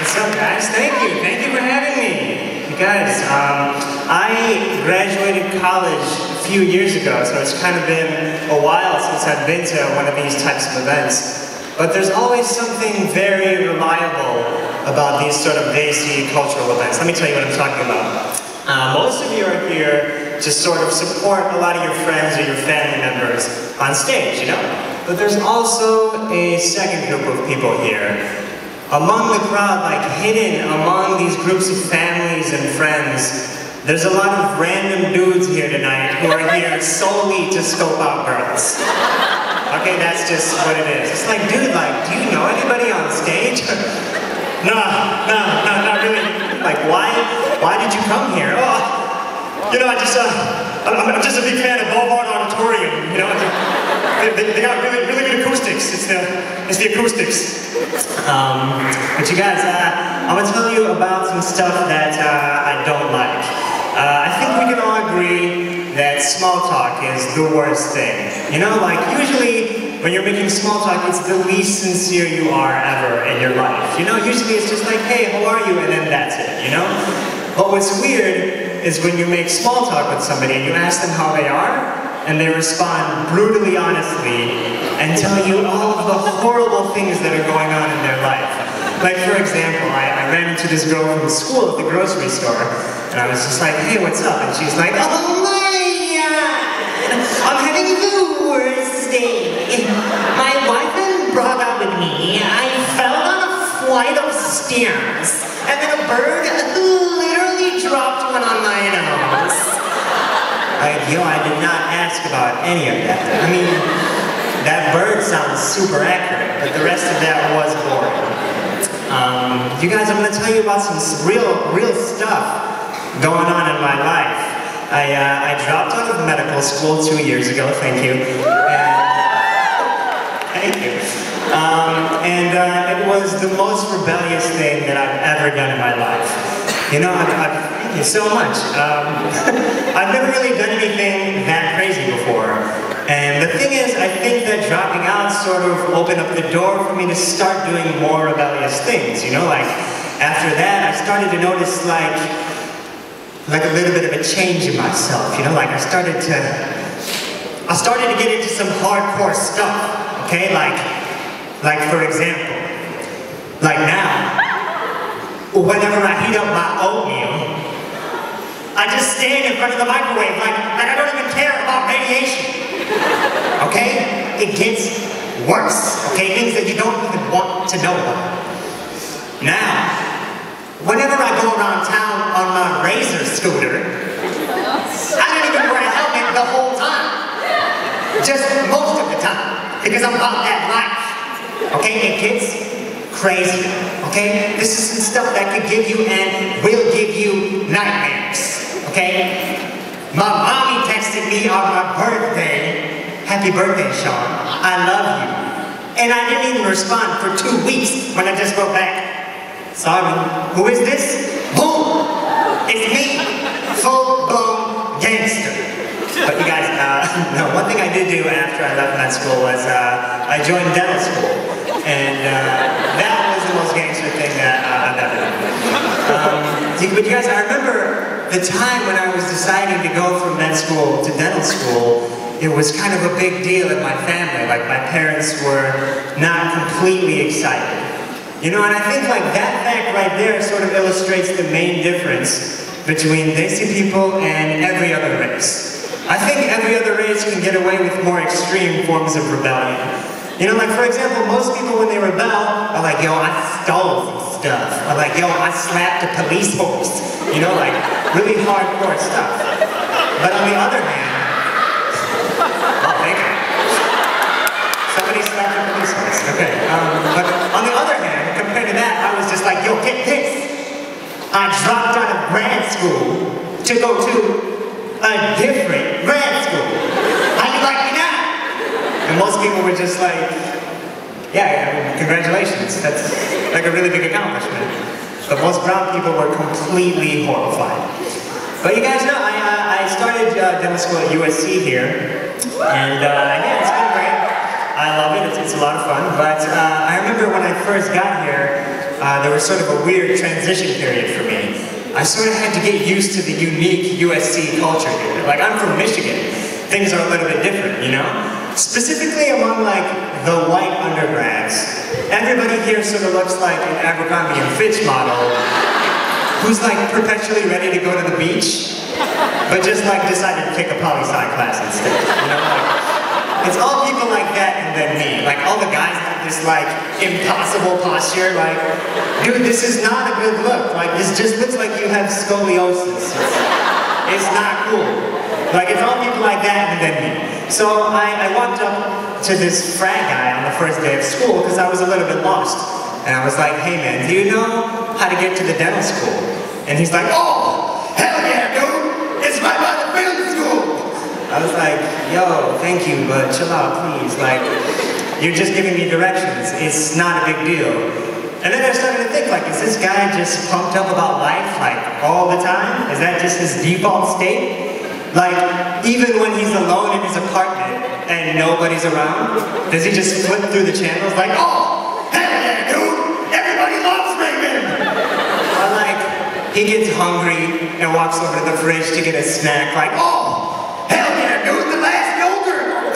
What's up, guys? Thank you for having me. You guys, I graduated college a few years ago, so it's kind of been a while since I've been to one of these types of events. But there's always something very reliable about these sort of desi cultural events. Let me tell you what I'm talking about. Most of you are here to sort of support a lot of your friends or your family members on stage, you know? But there's also a second group of people here. Among the crowd, like hidden among these groups of families and friends, there's a lot of random dudes here tonight who are here solely to scope out girls. Okay, that's just what it is. It's like, dude, like, do you know anybody on stage? No, not really. Like, why did you come here? Oh, you know, I'm just a big fan of Bovard Auditorium. You know, they got really good acoustics. It's the acoustics. But you guys, I'm gonna tell you about some stuff that I don't like. I think we can all agree that small talk is the worst thing. You know, like usually when you're making small talk, it's the least sincere you are ever in your life. You know, usually it's just like, hey, how are you? And then that's it, you know? But what's weird is when you make small talk with somebody and you ask them how they are, and they respond brutally honestly and tell you all of the horrible things that are going on in their life. Like, for example, I ran into this girl from school at the grocery store, and I was just like, hey, what's up? And she's like, oh my God, I'm having the worst day. My boyfriend broke up with me. I fell down a flight of stairs, and then a bird literally dropped one on my nose. Like, yo, I did not ask about any of that. I mean, that bird sounds super accurate, but the rest of that was boring. You guys, I'm going to tell you about some real stuff going on in my life. I dropped out of medical school 2 years ago, thank you. Thank you. It was the most rebellious thing that I've ever done in my life. You know, thank you so much. I've never really done anything that crazy before. And the thing is, I think that dropping out sort of opened up the door for me to start doing more rebellious things, you know? Like, after that, I started to notice, like a little bit of a change in myself, you know? Like, I started to get into some hardcore stuff, okay? Like for example, like now, whenever I heat up my oatmeal, I just stand in front of the microwave like I don't even care about radiation. Okay? It gets worse. Okay? Things that you don't even want to know about. Now, whenever I go around town on my Razor scooter, I don't even wear a helmet the whole time. Just most of the time. Because I'm about that life. Okay? It gets crazy. Okay? This is some stuff that could give you and will give you nightmares. Okay? My mommy texted me on my birthday, happy birthday, Shaan, I love you. And I didn't even respond for 2 weeks when I just wrote back, sorry, who is this? Boom! It's me, full-blown gangster. But you guys, no, one thing I did do after I left med school was I joined dental school. And that was the most gangster thing that I've ever done. But you guys, I remember the time when I was deciding to go from med school to dental school, it was kind of a big deal in my family. Like, my parents were not completely excited. You know, and I think like that fact right there sort of illustrates the main difference between Desi people and every other race. I think every other race can get away with more extreme forms of rebellion. You know, like for example, most people when they rebel are like, yo, I stole some stuff. Or like, yo, I slapped a police horse. You know, like really hardcore stuff. But on the other hand, oh, thank you. Somebody slapped a police horse. Okay. But on the other hand, compared to that, I was just like, yo, get this. I dropped out of grad school to go to a different grad school. How you like me now? And most people were just like, yeah, congratulations. That's like a really big accomplishment. But most brown people were completely horrified. But you guys know, I started dental school at USC here. And yeah, it's been great. I love it, it's a lot of fun. But I remember when I first got here, there was sort of a weird transition period for me. I sort of had to get used to the unique USC culture here. Like, I'm from Michigan. Things are a little bit different, you know? Specifically among, like, the white undergrads. Everybody here sort of looks like an Abercrombie & Fitch model who's, like, perpetually ready to go to the beach, but just, like, decided to take a poli-sci class instead, you know? Like, it's all people like that and then me. Like, all the guys have this, like, impossible posture, like, dude, this is not a good look. Like, this just looks like you have scoliosis. It's not cool. Like, it's all people like that and then me. So I walked up to this frat guy on the first day of school because I was a little bit lost. And I was like, hey man, do you know how to get to the dental school? And he's like, oh, hell yeah, dude! It's right by the film school! I was like, yo, thank you, but chill out, please. Like, you're just giving me directions. It's not a big deal. And then I started to think, like, is this guy just pumped up about life, like, all the time? Is that just his default state? Like, even when he's alone in his apartment and nobody's around, does he just flip through the channels like, oh, hell yeah, dude! Everybody loves Raymond! Or like, he gets hungry and walks over to the fridge to get a snack, like, oh, hell yeah, dude, the last yogurt!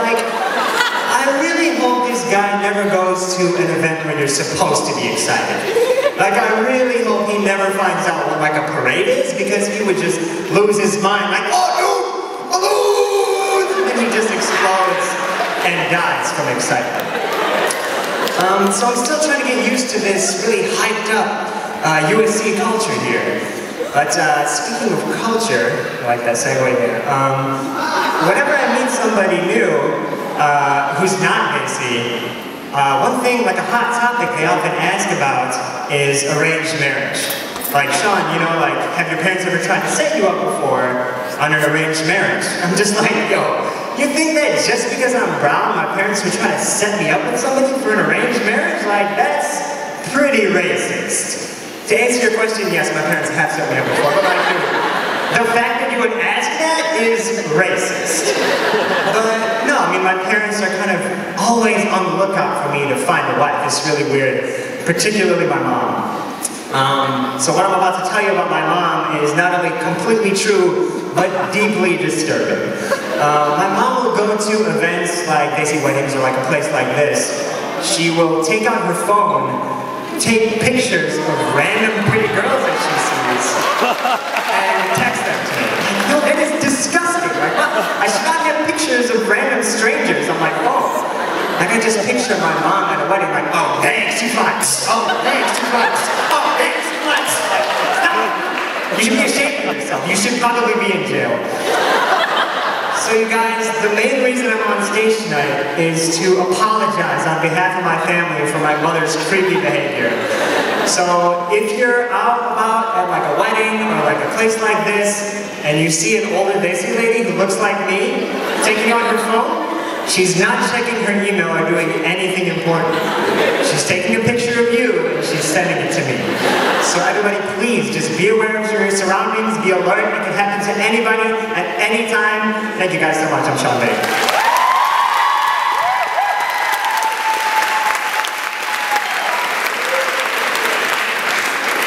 Like, I really hope this guy never goes to an event where you're supposed to be excited. Like, I really hope he never finds out what, like, a parade is, because he would just lose his mind, like, oh, dude, balloons! And then he just explodes and dies from excitement. So I'm still trying to get used to this really hyped up USC culture here. But speaking of culture, I like that segue there, whenever I meet somebody new who's not Macy, one thing, like a hot topic they often ask about is arranged marriage. Like, Shaan, you know, like, have your parents ever tried to set you up before on an arranged marriage? I'm just like, yo, you think that just because I'm brown, my parents would try to set me up with somebody for an arranged marriage? Like, that's pretty racist. To answer your question, yes, my parents have set me up before, but like, the fact that you would ask that is racist. But no, I mean, my parents are kind of always on the lookout for me to find a wife. It's really weird, particularly my mom. So what I'm about to tell you about my mom is not only completely true, but deeply disturbing. My mom will go to events like Desi weddings or like a place like this. She will take out her phone, take pictures of random pretty girls that she sees, and text them to me. No, that is disgusting. Like, I should not have pictures of random strangers on my phone. Like, I just picture my mom at a wedding, like, oh, thanks, you flex. Oh, thanks, you flex. Oh, thanks, you flex. Like, stop. You should be ashamed of yourself. You should probably be in jail. So you guys, the main reason I'm on stage tonight is to apologize on behalf of my family for my mother's creepy behavior. So if you're out about at like a wedding or like a place like this, and you see an older Desi lady who looks like me taking out her phone, she's not checking her email or doing anything important. She's taking a picture of you and she's sending it to me. So everybody, please just be aware of your surroundings, be alert. It can happen to anybody at any time. Thank you guys so much. I'm Shaan Baig.